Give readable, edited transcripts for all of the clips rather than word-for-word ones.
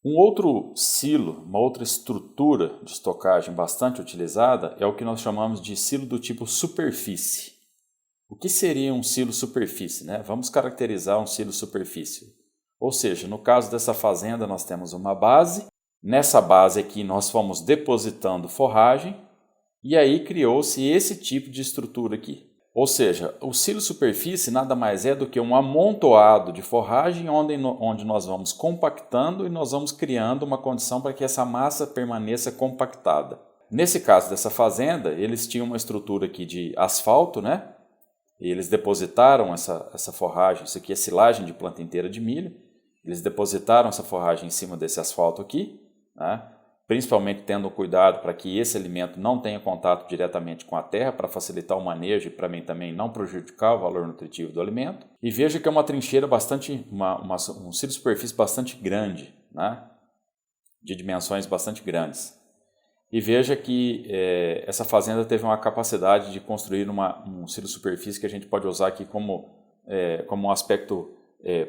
Um outro silo, uma outra estrutura de estocagem bastante utilizada é o que nós chamamos de silo do tipo superfície. O que seria um silo superfície, né? Vamos caracterizar um silo superfície. Ou seja, no caso dessa fazenda nós temos uma base, nessa base aqui nós fomos depositando forragem e aí criou-se esse tipo de estrutura aqui. Ou seja, o silo superfície nada mais é do que um amontoado de forragem onde nós vamos compactando e nós vamos criando uma condição para que essa massa permaneça compactada. Nesse caso dessa fazenda, eles tinham uma estrutura aqui de asfalto, né? E eles depositaram essa forragem, isso aqui é silagem de planta inteira de milho, eles depositaram essa forragem em cima desse asfalto aqui, né? Principalmente tendo cuidado para que esse alimento não tenha contato diretamente com a terra, para facilitar o manejo e para mim também não prejudicar o valor nutritivo do alimento. E veja que é uma trincheira bastante, um silo de superfície bastante grande, né? De dimensões bastante grandes. E veja que essa fazenda teve uma capacidade de construir um silo de superfície que a gente pode usar aqui como um aspecto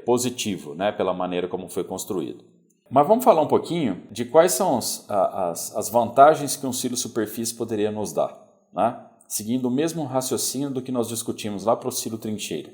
positivo, né? Pela maneira como foi construído. Mas vamos falar um pouquinho de quais são as vantagens que um silo superfície poderia nos dar, né? Seguindo o mesmo raciocínio do que nós discutimos lá para o silo trincheira.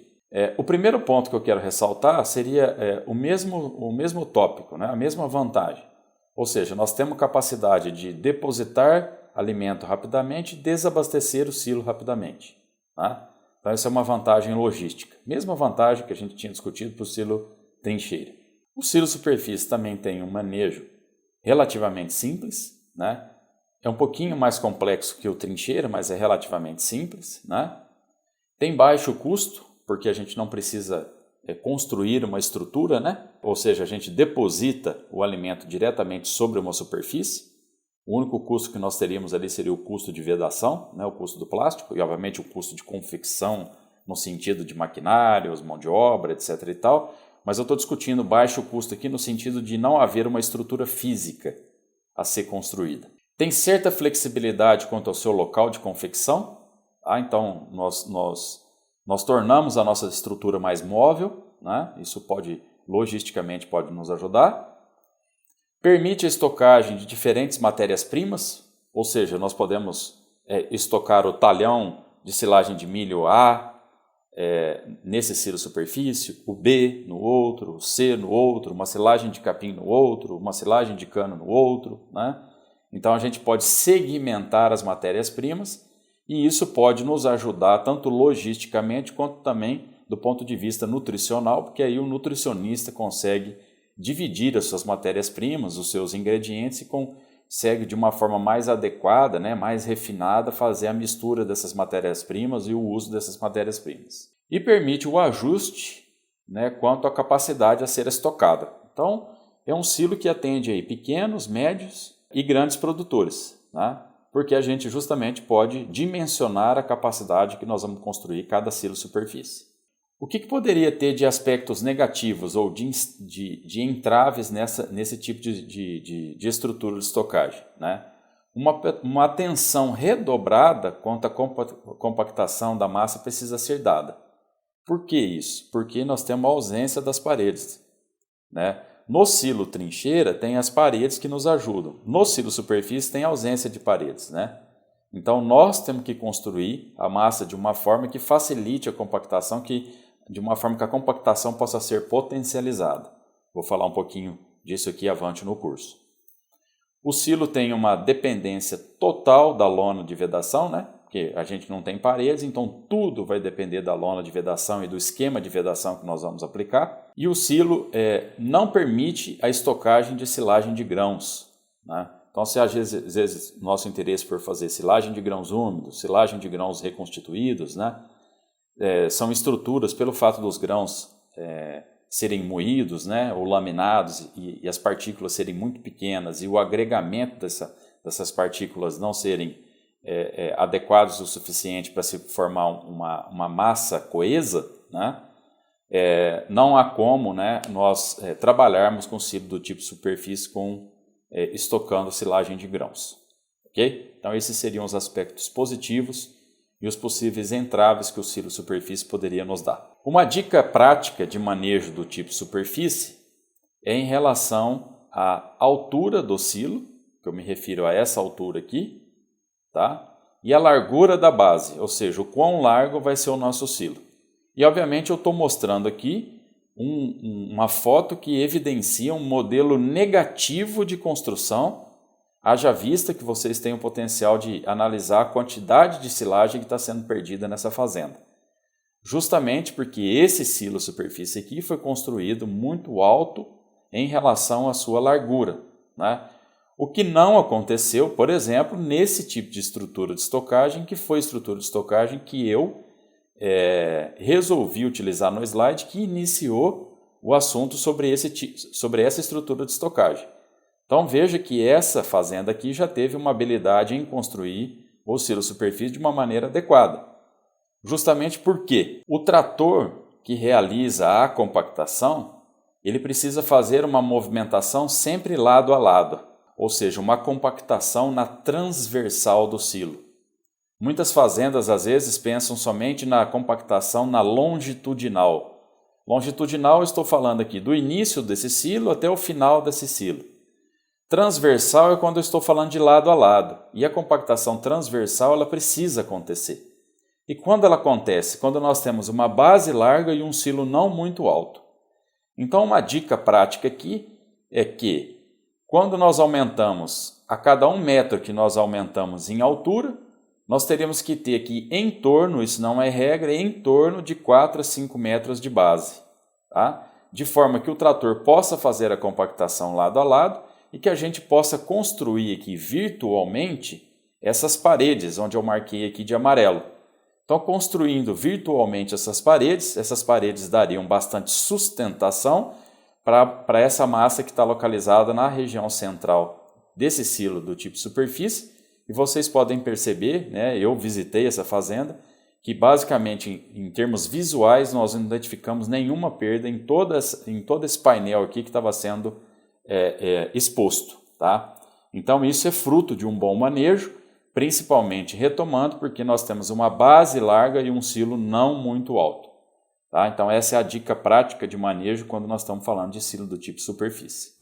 O primeiro ponto que eu quero ressaltar seria o mesmo tópico, né? A mesma vantagem. Ou seja, nós temos capacidade de depositar alimento rapidamente e desabastecer o silo rapidamente, tá? Então essa é uma vantagem logística. Mesma vantagem que a gente tinha discutido para o silo trincheira. O silo superfície também tem um manejo relativamente simples, né? É um pouquinho mais complexo que o trincheira, mas é relativamente simples, né? Tem baixo custo, porque a gente não precisa construir uma estrutura, né? Ou seja, a gente deposita o alimento diretamente sobre uma superfície. O único custo que nós teríamos ali seria o custo de vedação, né? O custo do plástico e, obviamente, o custo de confecção no sentido de maquinários, mão de obra, etc. e tal. Mas eu estou discutindo baixo custo aqui no sentido de não haver uma estrutura física a ser construída. Tem certa flexibilidade quanto ao seu local de confecção, tá? Então nós tornamos a nossa estrutura mais móvel, né? Isso logisticamente pode nos ajudar. Permite a estocagem de diferentes matérias-primas, ou seja, nós podemos estocar o talhão de silagem de milho A, nesse silo superfície, o B no outro, o C no outro, uma silagem de capim no outro, uma silagem de cano no outro, né? Então a gente pode segmentar as matérias-primas e isso pode nos ajudar tanto logisticamente quanto também do ponto de vista nutricional, porque aí o nutricionista consegue dividir as suas matérias-primas, os seus ingredientes e consegue de uma forma mais adequada, né, mais refinada, fazer a mistura dessas matérias-primas e o uso dessas matérias-primas. E permite o ajuste, né, quanto à capacidade a ser estocada. Então, é um silo que atende aí pequenos, médios e grandes produtores, né, porque a gente justamente pode dimensionar a capacidade que nós vamos construir cada silo superfície. O que poderia ter de aspectos negativos ou de entraves nesse tipo de estrutura de estocagem, né? Uma atenção redobrada quanto à compactação da massa precisa ser dada. Por que isso? Porque nós temos a ausência das paredes, né? No silo trincheira tem as paredes que nos ajudam. No silo superfície tem ausência de paredes, né? Então nós temos que construir a massa de uma forma que facilite a compactação, de uma forma que a compactação possa ser potencializada. Vou falar um pouquinho disso aqui avante no curso. O silo tem uma dependência total da lona de vedação, né? Porque a gente não tem paredes, então tudo vai depender da lona de vedação e do esquema de vedação que nós vamos aplicar. E o silo não permite a estocagem de silagem de grãos, né? Então, se às vezes nosso interesse for fazer silagem de grãos úmidos, silagem de grãos reconstituídos, né? São estruturas, pelo fato dos grãos serem moídos, né, ou laminados e as partículas serem muito pequenas e o agregamento dessas partículas não serem adequados o suficiente para se formar uma massa coesa, né, não há como, né, nós trabalharmos com silo do tipo superfície estocando silagem de grãos. Okay? Então esses seriam os aspectos positivos e os possíveis entraves que o silo superfície poderia nos dar. Uma dica prática de manejo do tipo superfície é em relação a altura do silo, que eu me refiro a essa altura aqui, tá? E a largura da base, ou seja, o quão largo vai ser o nosso silo. E obviamente eu estou mostrando aqui uma foto que evidencia um modelo negativo de construção, haja vista que vocês têm o potencial de analisar a quantidade de silagem que está sendo perdida nessa fazenda. Justamente porque esse silo superfície aqui foi construído muito alto em relação à sua largura, né? O que não aconteceu, por exemplo, nesse tipo de estrutura de estocagem, que foi a estrutura de estocagem que eu resolvi utilizar no slide, que iniciou o assunto sobre essa estrutura de estocagem. Então veja que essa fazenda aqui já teve uma habilidade em construir o silo superfície de uma maneira adequada. Justamente porque o trator que realiza a compactação, ele precisa fazer uma movimentação sempre lado a lado, ou seja, uma compactação na transversal do silo. Muitas fazendas às vezes pensam somente na compactação na longitudinal. Longitudinal, estou falando aqui do início desse silo até o final desse silo. Transversal é quando eu estou falando de lado a lado, e a compactação transversal ela precisa acontecer. E quando ela acontece? Quando nós temos uma base larga e um silo não muito alto. Então uma dica prática aqui é que quando nós aumentamos, a cada 1 metro que nós aumentamos em altura, nós teríamos que ter aqui em torno, isso não é regra, em torno de 4 a 5 metros de base, tá? De forma que o trator possa fazer a compactação lado a lado e que a gente possa construir aqui virtualmente essas paredes, onde eu marquei aqui de amarelo. Então, construindo virtualmente essas paredes dariam bastante sustentação para essa massa que está localizada na região central desse silo do tipo superfície. E vocês podem perceber, né, eu visitei essa fazenda, que basicamente em termos visuais nós não identificamos nenhuma perda em todo esse painel aqui que estava sendo exposto. Tá? Então isso é fruto de um bom manejo, principalmente retomando porque nós temos uma base larga e um silo não muito alto. Tá? Então essa é a dica prática de manejo quando nós estamos falando de silo do tipo superfície.